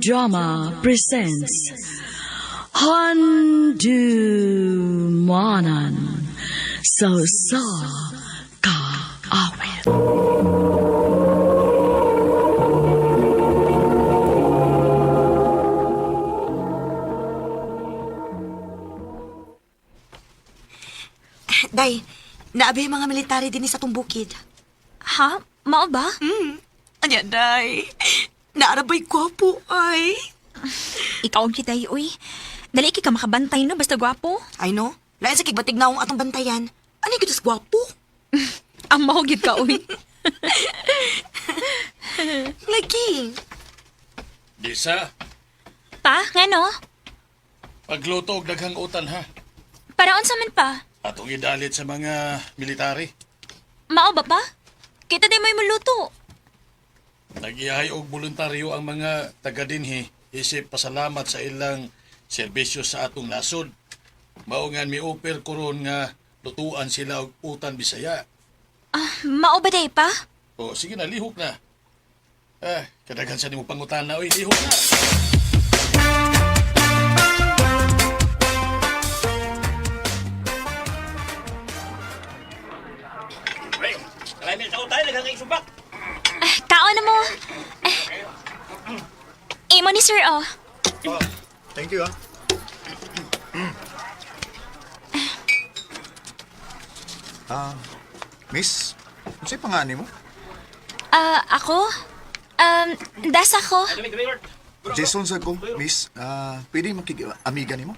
Drama presents Handumanan So Ka Awit. Day, naabi mga military din sa tumbukid. Ha? Mao ba? Anya, Day. Naarabay gwapo ay. Ikaw ang kitay, uy. Dali ka makabantay no, basta gwapo. Ay no, lain sa kigbatig na akong atong bantayan. Ano yung kitas gwapo? Ang mahugid ka, uy. Lagi. Disa, Pa, nga no? pagluto og daghang utan ha. Paraon sa man pa. Atong idalit sa mga military. Mao ba pa? Kita di mo yung luto. Nagiyahay og voluntaryo ang mga taga dinhi isip pasalamat sa ilang serbisyo sa atong nasod. Mao nga mi-offer koron nga lutuan sila og utan Bisaya. Mao ba day pa? O sige na, lihok na. Kadaghan sa nimo pangutana, oy, lihok na. Kalamin sa utay, naghangay subak. Kaon na mo. Imo ni sir, oh. Oh, thank you, Miss, ano sa'yo pangani mo? Ako? Das ako. Jason sa ko, Miss. Pwede makig-amiga ni mo?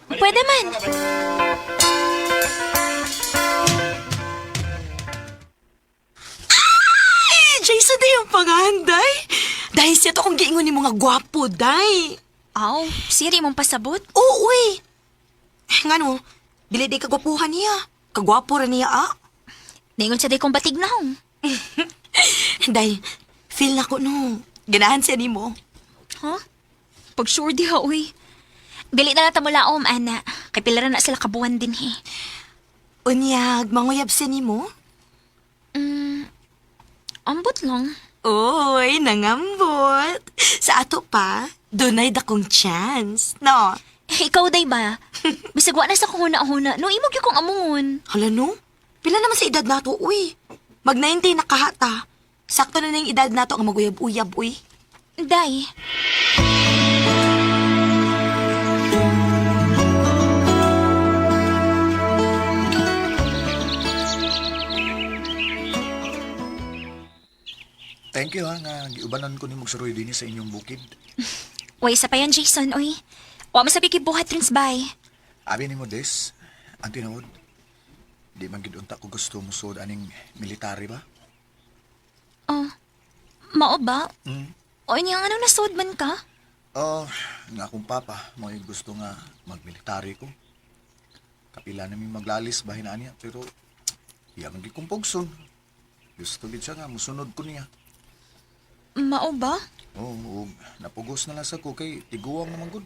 Pwede man. Jason, day yung panganday. Dahil siya to kung giingon ni mga gwapo, day. Aw, siri mong pasabot. Oo, uy. Nga no, dili day kagwapuhan niya. Kagwapo rin niya, Ningon sa day kong batig na hong. Day, feel na ko no. Ganahan siya ni mo. Huh? Pag sure di ha, uy. Dili na natin mula ana. Kay pilara na sila kabuhan din, he. Unyag, manguyab siya ni mo? Ambot lang. Oy, nangambot. Sa ato pa, dunay dakong chance, no? Ikaw day ba? Bisag wa na sa kung huna-huna. No, imog yung kong amungon. Hala no? Pila naman sa edad nato, uy. Mag-19 na kahata. Sakto na yung edad nato ang maguyab-uyab, uy. Day. Thank you, nga giubanan ko ni magsuroy din sa inyong bukid. Way, isa pa yan, Jason, uy. Wa mo sabi kibuhat rin bay. Abi ni mo, Des, ang tinawod. Di man gidunta ko gusto mo sud aning military ba? Oh, mao ba? Hmm? O niya ano nasud man ka? Nga akong papa, mo gusto nga magmilitary ko. Kapila namin maglalis bahin niya, pero iya man gid kong pugson. Gusto gid siya nga musunod ko niya. Mao ba? Oo, napugos na lang sa ko kay tiguang naman gud.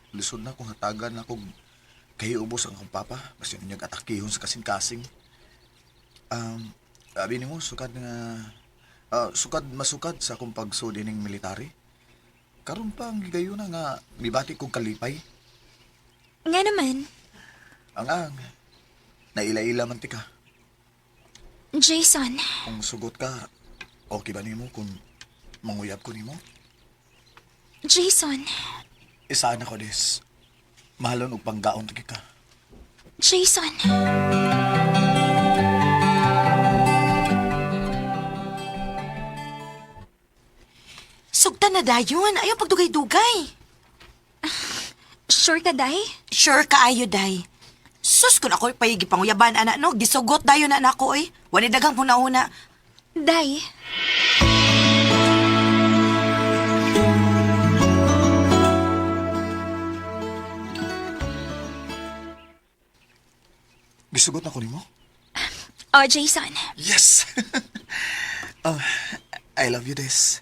Lisod na kung hatagan na kong kayo ubos ang akong papa. Basta niya atakihon sa kasing-kasing. Abi ni mo, sukad masukad sa akong pagsudi ng military. Karon pa ang gigayo na nga, mibati kong kalipay. Nga naman. Ang naila-ila man tika. Jason, Kung sugot ka, okay ba ni mo kung manguyab ko ni mo? Jason, Isaan ako, Des. Mahalon og panggaon tagi ka. Jason. Sugtan na dayon. Ayaw pagdugay-dugay. Sure ka, day? Sure ka ayo, day. Sus, kung ako payigi panguyaban, anak, no? Gisugot dayon na ako, eh. Wani dagang puna-una. Day. Gisugot na ko ni mo? Oh, Jason. Yes! I love you, Des.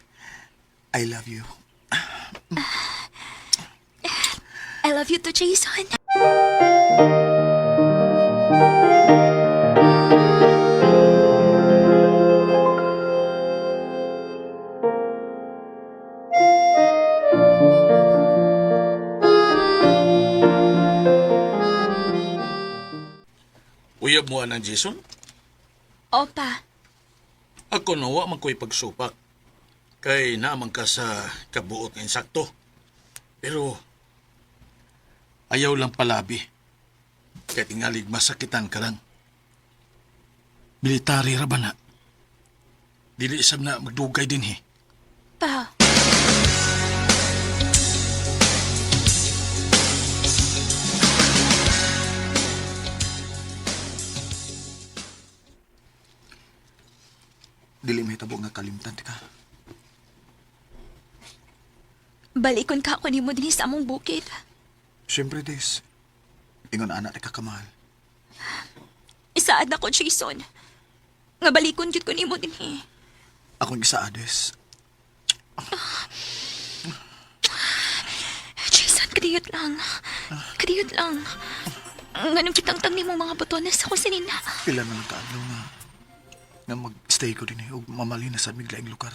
I love you. I love you too, Jason. Uyab mo anang Jason? Opa. Ako nawa man ko'y pagsupak. Kay naamang ka sa kabuot ng insakto. Pero, ayaw lang palabi. Kaya tingalig masakitan ka lang. Military ra ba na? Dili isam na magdugay din eh. Pa. Dili may tabo nga kalimtan ka. Balikon ka ako nimo dinhi sa among bukid. Siyempre, Des. Ingon anak ni kakamahal. Isaad na ko, Jason. Nga balikon jud ko nimo dinhi. Akong isa, Des. Jason, kadiyot lang. Kadiyot lang. Nganong kitang-tang nimo mga botones sa kusinina. Pila na lang kaadlaw nga mag-stay ko din eh, o mamali na sa miglaing lugar.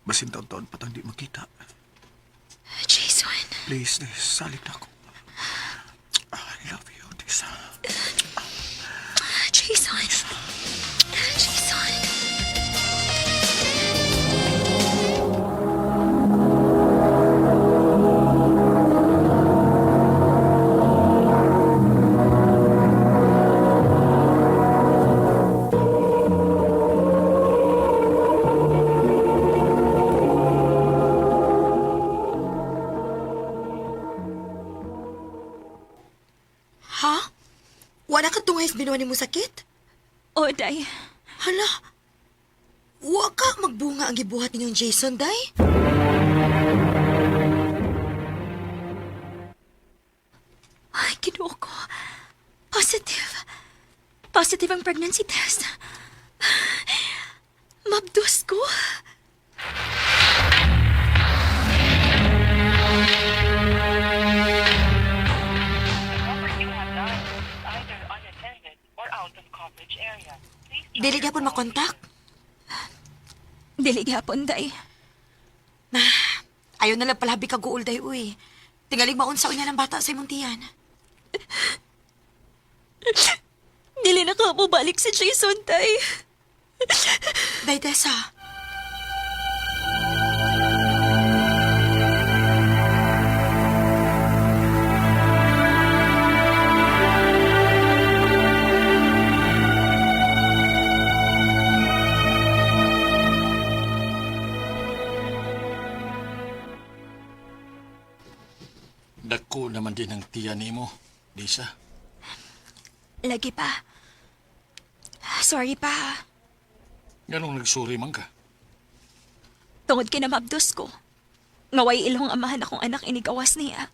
Basin taon-taon patang di makita. Jason. Please, Des, salit na ako. I love you, Des. Jason. Jason. Ha? Wala ka tungay binuha ni mo sakit? O, day. Hala, wa ka magbunga ang gibuhat ninyong Jason, day? Ay, kinuha ko. Positive. Positive ang pregnancy test. Mabdos ko. number you have dialed is either unattended or out of coverage area. Please try Dili your gyapon makontak? Dili gihapon, day. Ayaw na lang palabi ka guol, day, uy. Tingalig maunsa unya ng bata sa imong tiyan. Dili na ka mo balik si Jason, day. Day, Tessa. Dako naman din ang tiyan ni mo, Lisa. Lagi pa. Sorry pa. Ganong nagsuri man ka? Tungod kinamabdos ko. Ngaway ilong amahan akong anak inigawas niya.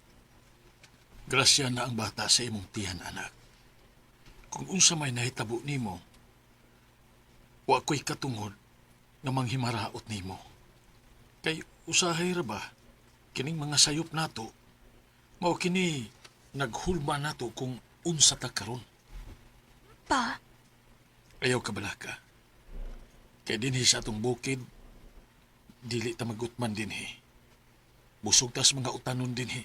Grasya na ang bata sa imong tiyan, anak. Kung unsa may nahitabo nimo, wa ko'y katungod na manghimaraot nimo. Kay usahay ra ba, kining mga sayop nato, mao kini naghulma nato kung unsa ta karon. Pa, Ayaw ka bala ka. Kay dinhi sa atong bukid, dili ta magutman dinhi. Busog tas mga utanon dinhi.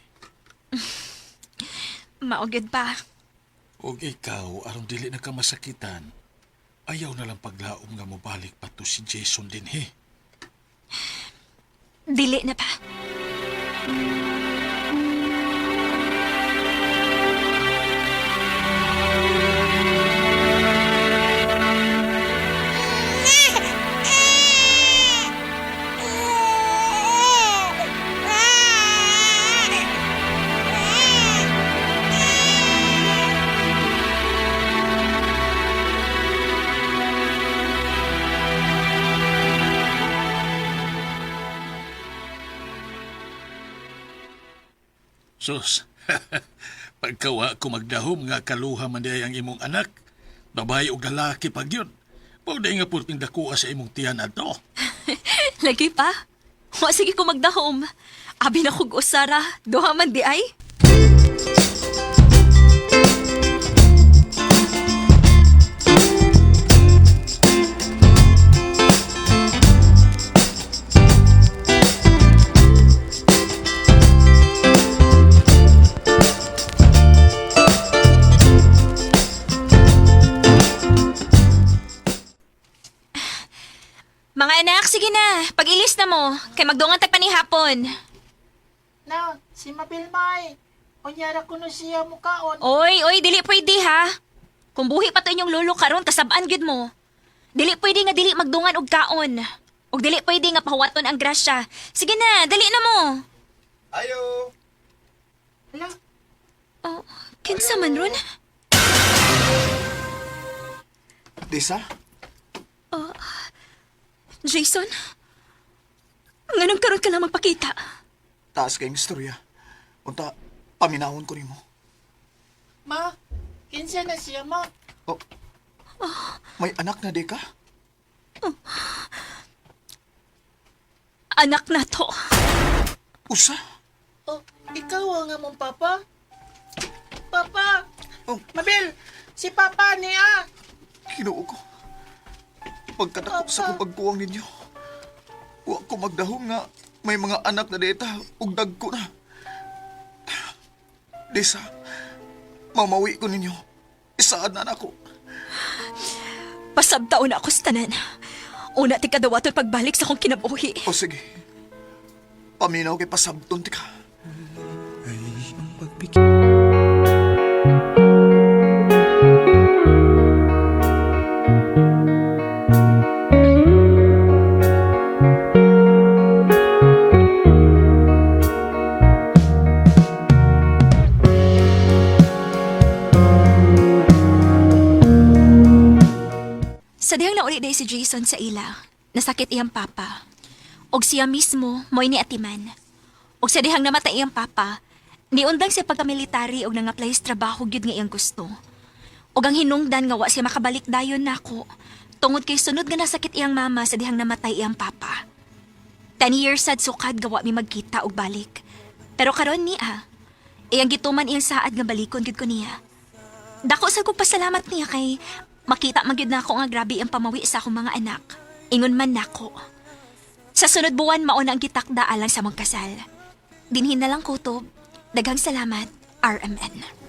maugid pa. Og ikaw, aron dili na ka masakitan, ayaw na lang paglaom nga mobalik pa to si Jason dinhi. Dili na pa. Sus, pagkawa ko magdahom nga kaluha man diay ang imong anak, babae o lalaki pag yun. Pauday nga purting dakuha sa imong tiyan ato. Lagi pa. Wa sige ko magdahom. Abi na kog usara, duha man di ay. na, pag-ilis na mo, kay magdungan tag panihapon. Na, si Mapilmay. Unyara ko no siya mukaon. Oy, dili pwede ha. Kung buhi pa to inyong lolo karon kasabaan gyud mo. Dili pwede nga dili magdungan og kaon. Og dili pwede nga pahuwaton ang grasya. Sige na, dali na mo. Ayo! Hala, Oh, kinsa man ron? Disa? Jason? Nganong karon ka lang magpakita? Taas kayong istorya. Unta, paminahon ko nimo. ma, kinsa na siya, ma? Oh. May anak na di ka? Anak na to. Usa? Oh, ikaw nga mong papa? Papa! Oh. Mabil, si papa niya. Kinuo ko. Pagkatakot sa kong pagkuwang ninyo. Huwag ko magdahong nga may mga anak na deta ug dagko na. Disa, mamawi ko ninyo. Isaan na ako. Pasabtaon na ako sa tanan. Una ti kadawaton pagbalik sa akong kinabuhi. O sige. Paminaw kay pasabton ti ka. Sa dihang nauli day si Jason sa ila, nasakit iyang papa. Og siya mismo, mo'y ni atiman. Og sa dihang namatay iyang papa, niundang siya pagkamilitary og nang-apply sa trabaho gyud nga iyang gusto. Og ang hinungdan nga wa siya makabalik dayon nako, tungod kay sunod nga nasakit iyang mama sa dihang namatay iyang papa. 10 years sad sukad gawa mi magkita og balik. Pero karon niya, iyang gituman iyang saad nga balikon gyud ko niya. Dako sa ko pasalamat niya kay makita man gyud nako nga grabe ang pamawi sa akong mga anak. Ingon man nako. Sa sunod buwan mao na ang gitakda alang sa magkasal. Dinhin na lang kutob. Daghang salamat, RMN.